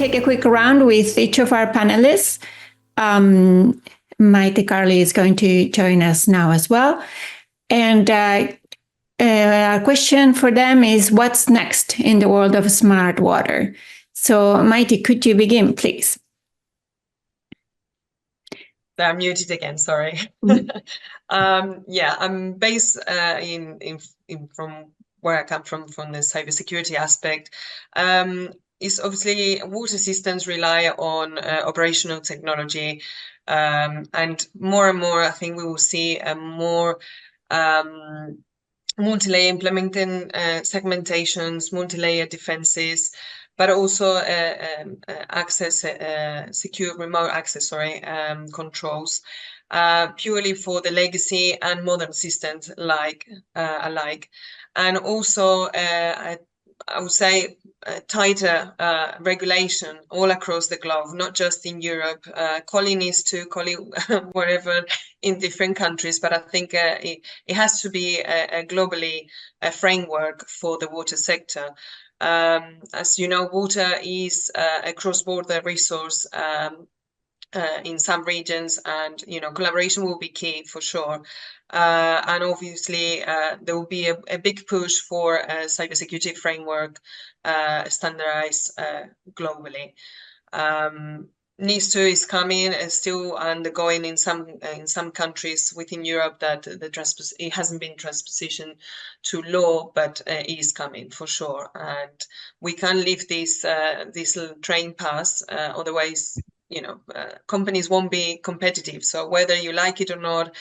take a quick round with each of our panelists. Maite Carli is going to join us now as well. And our question for them is, what's next in the world of smart water? So Maite, could you begin, please? I'm muted again, sorry. Yeah, I'm based from where I come from the cybersecurity aspect. Is obviously water systems rely on operational technology, and more I think we will see a more multi-layer implementing segmentations, multi-layer defenses, but also secure remote access, controls, purely for the legacy and modern systems alike. And also, I would say, tighter regulation all across the globe, not just in Europe. Colin needs to wherever in different countries, but I think it has to be a globally framework for the water sector. As you know, water is a cross-border resource in some regions, and collaboration will be key for sure. And obviously, there will be a big push for a cybersecurity framework standardized globally. NIS2 is coming and still undergoing in some countries within Europe that it hasn't been transpositioned to law, but it is coming for sure. And we can't leave this little train pass, otherwise, companies won't be competitive. So whether you like it or not,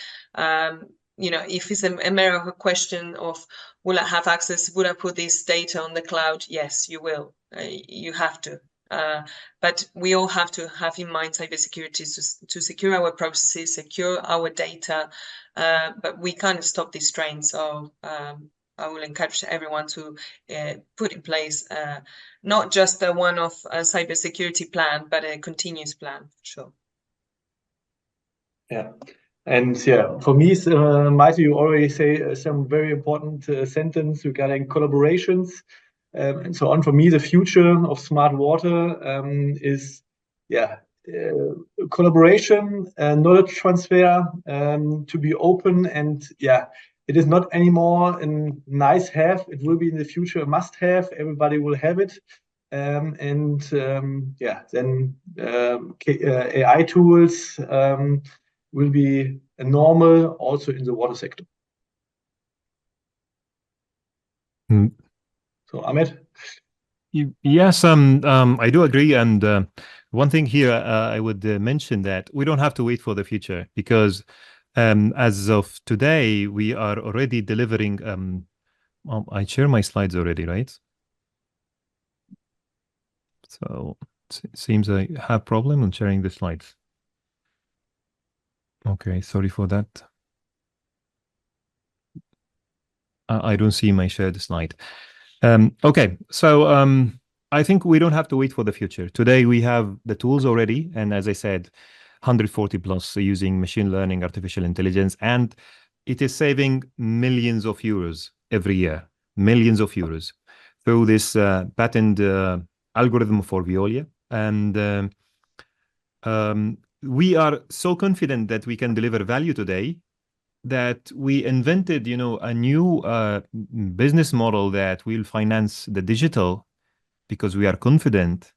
if it's a matter of a question of, will I have access? Would I put this data on the cloud? Yes, you will. You have to. But we all have to have in mind cybersecurity to secure our processes, secure our data, but we can't stop this train. So I will encourage everyone to put in place not just a one-off cybersecurity plan, but a continuous plan, for sure. Yeah. And yeah, for me, Maite, you already say some very important sentence regarding collaborations. And so on. For me, the future of smart water is, collaboration, knowledge transfer, to be open, and it is not anymore a nice have. It will be in the future a must have. Everybody will have it, then AI tools will be a normal also in the water sector. So Ahmed? Yes, I do agree. And one thing here, I would mention that we don't have to wait for the future, because as of today, we are already delivering. I share my slides already, right? So it seems I have problem on sharing the slides. Okay, sorry for that. I don't see my shared slide. Okay, so I think we don't have to wait for the future. Today we have the tools already, and as I said, 140 plus using machine learning, artificial intelligence, and it is saving millions of euros every year, millions of euros through this patent algorithm for Veolia. And we are so confident that we can deliver value today that we invented, a new business model that will finance the digital, because we are confident,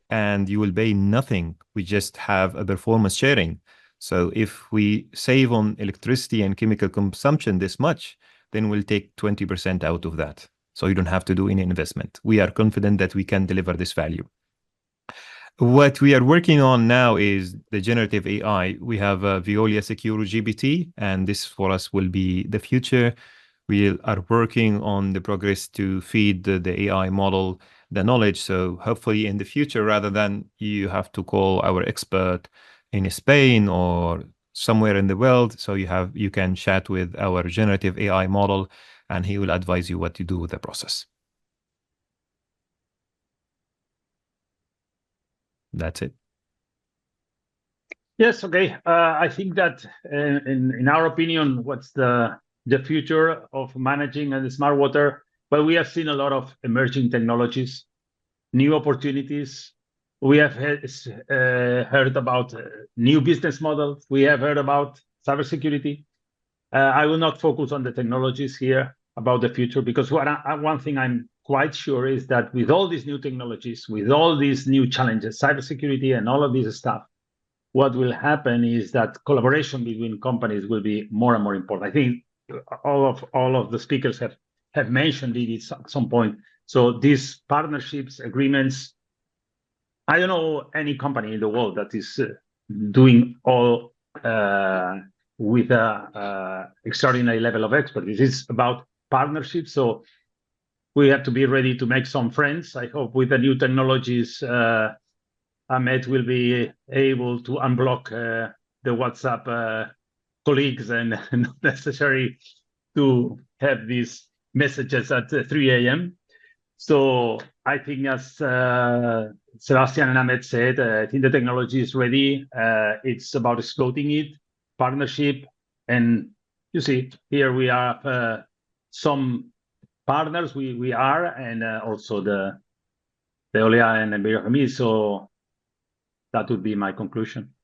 and you will pay nothing. We just have a performance sharing. So if we save on electricity and chemical consumption this much, then we'll take 20% out of that. So you don't have to do any investment. We are confident that we can deliver this value. What we are working on now is the generative AI. We have Veolia Secure GPT, and this for us will be the future. We are working on the progress to feed the AI model the knowledge. So hopefully in the future, rather than you have to call our expert in Spain or somewhere in the world, so you can chat with our generative AI model, and he will advise you what to do with the process. That's it. Yes, okay. I think that in our opinion, what's the future of managing the smart water? Well, we have seen a lot of emerging technologies, new opportunities, We have heard about new business models. We have heard about cybersecurity. I will not focus on the technologies here about the future, because one thing I'm quite sure is that with all these new technologies, with all these new challenges, cybersecurity and all of this stuff, what will happen is that collaboration between companies will be more and more important. I think all of the speakers have mentioned it at some point. So these partnerships, agreements, I don't know any company in the world that is doing all with a extraordinary level of expertise. It's about partnerships. So we have to be ready to make some friends. I hope with the new technologies, Ahmed will be able to unblock the WhatsApp colleagues and not necessary to have these messages at 3 a.m. So I think, as Sebastian and Ahmed said, I think the technology is ready. It's about exploiting it, partnership, and you see here we have some partners we are, and also the Veolia and Envirochemie. So that would be my conclusion.